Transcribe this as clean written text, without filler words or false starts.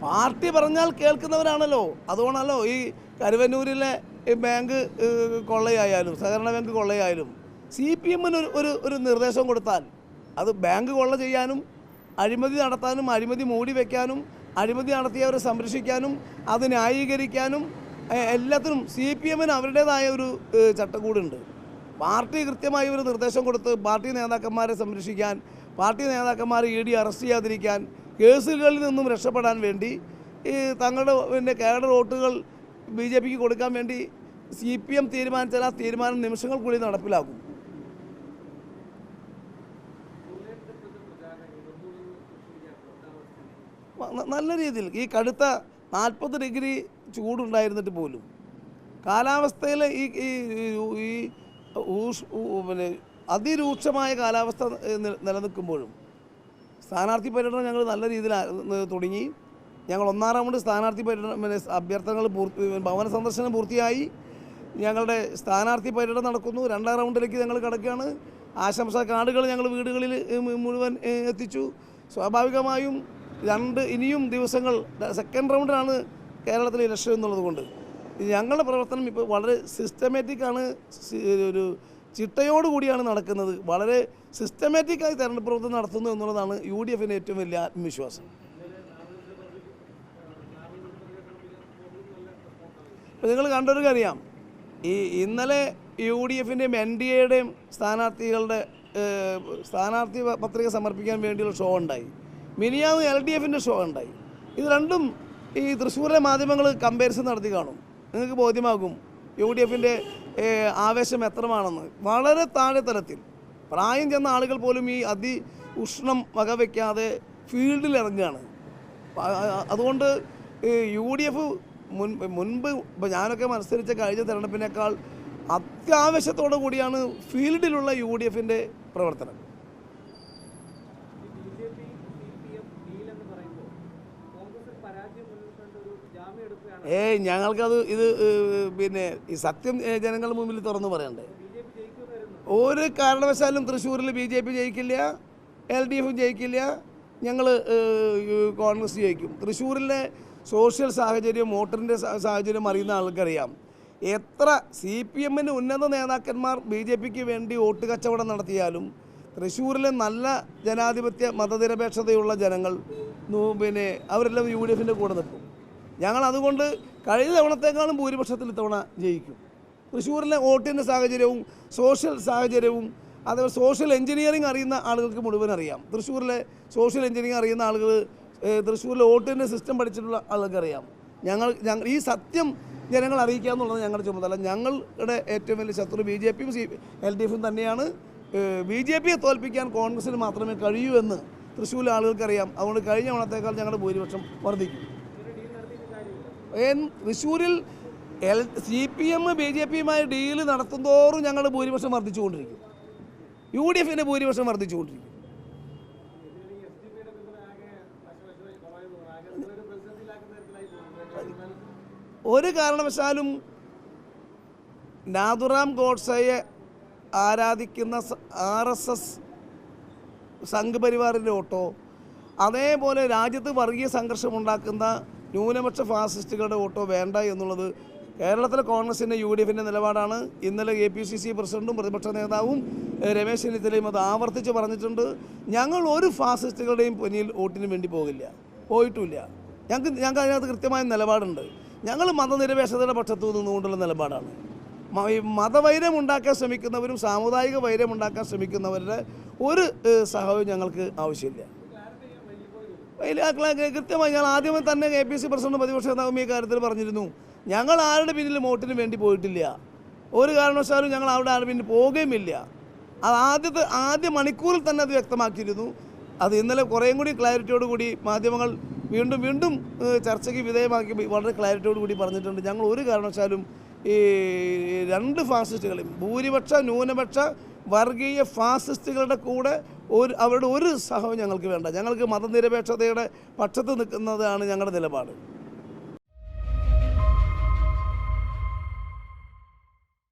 Party പറഞ്ഞാൽ കേൾക്കുന്നവരാണല്ലോ. അതുകൊണ്ടാണല്ലോ ഈ കരുവന്നൂരിലെ ബാങ്ക് കൊള്ളയായാലും സഹകരണ ബാങ്ക് കൊള്ളയായാലും CPM-ന് ഒരു നിർദ്ദേശം കൊടുത്താൽ അത് ബാങ്ക് കൊള്ള ചെയ്യാനും അഴിമതി നടത്താനും അഴിമതി മൂടി വയ്ക്കാനും അഴിമതി നടത്തിയവരെ സംരക്ഷിക്കാനും അത് ന്യായീകരിക്കാനും എല്ലാത്തിനും CPM-ന് അവരുടേതായ ഒരു ചട്ടക്കൂടുണ്ട്. പാർട്ടി കൃത്യമായി ഒരു നിർദ്ദേശം കൊടുത്ത് പാർട്ടി നേതാക്കന്മാരെ സംരക്ഷിക്കാൻ, പാർട്ടി നേതാക്കന്മാരെ ED അറസ്റ്റ് ചെയ്യാതിരിക്കാൻ, കേസുകളിൽ നിന്നും രക്ഷപ്പെടാൻ വേണ്ടി തങ്ങളുടെ കേഡർ വോട്ടുകൾ BJP-ക്ക് കൊടുക്കാൻ വേണ്ടി CPM തീരുമാനിച്ചാൽ ആ തീരുമാനം നിമിഷങ്ങൾക്കുള്ളിൽ നടപ്പിലാക്കും. നല്ല രീതിയിൽ ഈ കടുത്ത 40 ഡിഗ്രി ചൂടുണ്ടായിരുന്നിട്ട് പോലും കാലാവസ്ഥയിൽ ഈ പിന്നെ അതിരൂക്ഷമായ കാലാവസ്ഥ നിലനിൽക്കുമ്പോഴും സ്ഥാനാർത്ഥി പര്യടനം ഞങ്ങൾ നല്ല രീതിയിൽ തുടങ്ങി. ഞങ്ങൾ 1-ാം റൗണ്ട് സ്ഥാനാർത്ഥി പര്യടനം അഭ്യർത്ഥനകൾ ഭവന സന്ദർശനം പൂർത്തിയായി. ഞങ്ങളുടെ സ്ഥാനാർത്ഥി പര്യടനം നടക്കുന്നു. 2-ാം റൗണ്ടിലേക്ക് ഞങ്ങൾ കടക്കുകയാണ്. ആശംസാ കാർഡുകൾ ഞങ്ങൾ വീടുകളിൽ മുഴുവൻ എത്തിച്ചു. സ്വാഭാവികമായും ഇനിയും ദിവസങ്ങൾ സെക്കൻഡ് റൗണ്ടിലാണ് കേരളത്തിലെ ഇലക്ഷൻ എന്നുള്ളത് കൊണ്ട് ഞങ്ങളുടെ പ്രവർത്തനം ഇപ്പോൾ വളരെ സിസ്റ്റമാറ്റിക്കാണ്, ഒരു ചിട്ടയോടുകൂടിയാണ് നടക്കുന്നത്. വളരെ സിസ്റ്റമാറ്റിക്കായി തെരഞ്ഞെടുപ്പ് പ്രവർത്തനം നടത്തുന്നു എന്നുള്ളതാണ് UDF-ന് ഏറ്റവും വലിയ ആത്മവിശ്വാസം. ഇപ്പോൾ നിങ്ങൾ കണ്ടൊരു കാര്യമാണ്, ഇന്നലെ UDF-ൻ്റെയും NDA-യുടെയും സ്ഥാനാർത്ഥി പത്രിക സമർപ്പിക്കാൻ വേണ്ടിയുള്ള ഷോ ഉണ്ടായി. മിനിയാന്ന് LDF-ൻ്റെ ഷോ ഉണ്ടായി. ഇത് രണ്ടും ഈ തൃശ്ശൂരിലെ മാധ്യമങ്ങൾ കമ്പാരിസൺ നടത്തി കാണും. നിങ്ങൾക്ക് ബോധ്യമാകും UDF-ൻ്റെ ആവേശം എത്രമാണെന്ന്. വളരെ താഴെ തലത്തിൽ പ്രായം ചെന്ന ആളുകൾ പോലും ഈ ഉഷ്ണം വകവയ്ക്കാതെ ഫീൽഡിൽ ഇറങ്ങുകയാണ്. അതുകൊണ്ട് UDF മുൻപ് ഇപ്പോൾ ഞാനൊക്കെ മത്സരിച്ച കഴിഞ്ഞ തെരഞ്ഞെടുപ്പിനേക്കാൾ അത്യാവശ്യത്തോടു കൂടിയാണ് ഫീൽഡിലുള്ള UDF-ൻ്റെ പ്രവർത്തനം. ഞങ്ങൾക്കത് പിന്നെ ഈ സത്യം ജനങ്ങളുടെ മുമ്പിൽ തുറന്നു പറയണ്ടേ. ഒരു കാരണവശാലും തൃശ്ശൂരിൽ BJP ജയിക്കില്ല, LDF ജയിക്കില്ല, ഞങ്ങൾ കോൺഗ്രസ് ജയിക്കും. തൃശ്ശൂരിലെ സോഷ്യൽ സാഹചര്യം, വോട്ടറിൻ്റെ സാഹചര്യം അറിയുന്ന ആൾക്കറിയാം. എത്ര CPM-ന് ഉന്നത നേതാക്കന്മാർ BJP-ക്ക് വേണ്ടി വോട്ട് കച്ചവടം നടത്തിയാലും തൃശ്ശൂരിലെ നല്ല ജനാധിപത്യ മതനിരപേക്ഷതയുള്ള ജനങ്ങൾ പിന്നെ അവരെല്ലാം UDF-ൻ്റെ കൂടെ നിൽക്കും. ഞങ്ങൾ അതുകൊണ്ട് കഴിഞ്ഞ തവണത്തേക്കാളും ഭൂരിപക്ഷത്തിൽ ഇത്തവണ ജയിക്കും. തൃശ്ശൂരിലെ വോട്ടിൻ്റെ സാഹചര്യവും സോഷ്യൽ സാഹചര്യവും അതേപോലെ സോഷ്യൽ എഞ്ചിനീയറിംഗ് അറിയുന്ന ആളുകൾക്ക് മുഴുവൻ അറിയാം. തൃശ്ശൂരിലെ സോഷ്യൽ എഞ്ചിനീയറിംഗ് അറിയുന്ന ആളുകൾ, തൃശ്ശൂരിലെ വോട്ടിൻ്റെ സിസ്റ്റം പഠിച്ചിട്ടുള്ള ആളുകൾക്കറിയാം. ഞങ്ങൾ ഈ സത്യം ജനങ്ങൾ അറിയിക്കുക എന്നുള്ളത് ഞങ്ങളുടെ ചുമതല. ഞങ്ങളുടെ ഏറ്റവും വലിയ ശത്രു BJP-യും LDF-ഉം തന്നെയാണ്. BJP-യെ തോൽപ്പിക്കാൻ കോൺഗ്രസ്സിന് മാത്രമേ കഴിയൂ എന്ന് തൃശ്ശൂരിലെ ആളുകൾക്കറിയാം. അതുകൊണ്ട് കഴിഞ്ഞ തവണത്തേക്കാൾ ഞങ്ങളുടെ ഭൂരിപക്ഷം വർദ്ധിക്കും. തൃശ്ശൂരിൽ CPM BJP-യുമായി ഡീല് നടത്തുന്തോറും ഞങ്ങളുടെ ഭൂരിപക്ഷം വർദ്ധിച്ചുകൊണ്ടിരിക്കും. UDF-ൻ്റെ ഭൂരിപക്ഷം വർദ്ധിച്ചുകൊണ്ടിരിക്കും. ഒരു കാരണവശാലും നാഥുറാം ഗോഡ്സെയെ ആരാധിക്കുന്ന RSS സംഘ് പരിവാറിൻ്റെ വോട്ടോ, അതേപോലെ രാജ്യത്ത് വർഗീയ സംഘർഷമുണ്ടാക്കുന്ന ന്യൂനപക്ഷ ഫാസിസ്റ്റുകളുടെ വോട്ടോ വേണ്ട എന്നുള്ളത് കേരളത്തിലെ കോൺഗ്രസിൻ്റെ UDF-ൻ്റെ നിലപാടാണ്. ഇന്നലെ APCC പ്രസിഡന്റും പ്രതിപക്ഷ നേതാവും രമേശ് ചെന്നിത്തലയും അത് ആവർത്തിച്ച് പറഞ്ഞിട്ടുണ്ട്. ഞങ്ങൾ ഒരു ഫാസിസ്റ്റുകളുടെയും പിന്നിൽ വോട്ടിന് വേണ്ടി പോയിട്ടുമില്ല. ഞങ്ങൾക്ക് അതിനകത്ത് കൃത്യമായ നിലപാടുണ്ട്. ഞങ്ങൾ മതനിരപേക്ഷതയുടെ പക്ഷത്തു നിന്നുകൊണ്ടുള്ള നിലപാടാണ്. മതവൈരം ഉണ്ടാക്കാൻ ശ്രമിക്കുന്നവരും സാമുദായിക വൈരം ഉണ്ടാക്കാൻ ശ്രമിക്കുന്നവരുടെ ഒരു സഹായവും ഞങ്ങൾക്ക് ആവശ്യമില്ല. കൃത്യമായി ഞാൻ ആദ്യമേ തന്നെ APC പ്രസിഡന്റ് പ്രതിപക്ഷ നേതാവും ഈ കാര്യത്തിൽ പറഞ്ഞിരുന്നു. ഞങ്ങൾ ആരുടെ പിന്നിൽ വോട്ടിന് വേണ്ടി പോയിട്ടില്ല, ഒരു കാരണവശാലും ഞങ്ങൾ ആരുടെ പിന്നിൽ പോകുകയുമില്ല. അത് ആദ്യ മണിക്കൂറിൽ തന്നെ അത് വ്യക്തമാക്കിയിരുന്നു. അത് ഇന്നലെ കുറേയും കൂടി ക്ലാരിറ്റിയോടുകൂടി മാധ്യമങ്ങൾ വീണ്ടും ചർച്ചയ്ക്ക് വിധേയമാക്കി വളരെ ക്ലാരിറ്റിയോടുകൂടി പറഞ്ഞിട്ടുണ്ട്. ഞങ്ങൾ ഒരു കാരണവശാലും ഈ രണ്ട് ഫാസിസ്റ്റുകളെയും ഭൂരിപക്ഷ ന്യൂനപക്ഷ വർഗീയ ഫാസിസ്റ്റുകളുടെ കൂടെ അവരുടെ ഒരു സഹവും ഞങ്ങൾക്ക് വേണ്ട. ഞങ്ങൾക്ക് മതനിരപേക്ഷതയുടെ പക്ഷത്ത് നിൽക്കുന്നതാണ് ഞങ്ങളുടെ നിലപാട്.